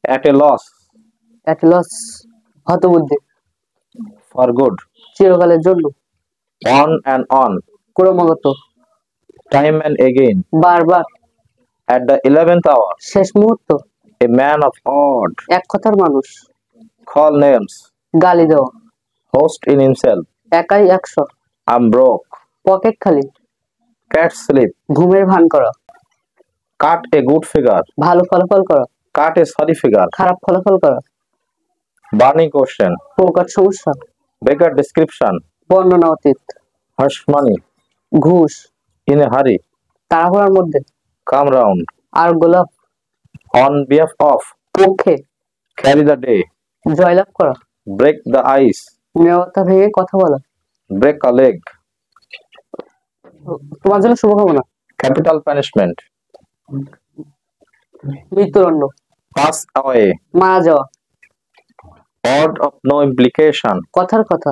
At a loss. At loss, হতবুদ্ধি। For good. চিরকালের জন্য। On and on. ক্রমাগত। Time and again. বারবার। At the 11th hour. শেষ মুহূর্ত। A man of odd. এক কথার মানুষ। Call names. গালি দেওয়া। Host in himself. একাই 100। I'm broke. পকেট খালি। Cat sleep. ঘুমের ভান করা। Cut a good figure. ভালো ফলাফল করা। Cut a sorry figure. খারাপ ফলাফল করা। Burning question. প্রকাট সমস্যা। Beggar description. বর্ণনা অতীত। Hush money. ঘুষ। In a hurry. তাড়াহুড়ার মধ্যে। Come round. আর গোলাপ। On behalf of. পক্ষে। Carry the day. জয়লাভ করা। Break the ice. নিরবতা ভেঙে কথা বলা। Break a leg. তোমার জন্য শুভকামনা। Capital punishment. মৃত্যুদণ্ড। Pass away. মারা যাওয়া। Word of no implication. কথার কথা।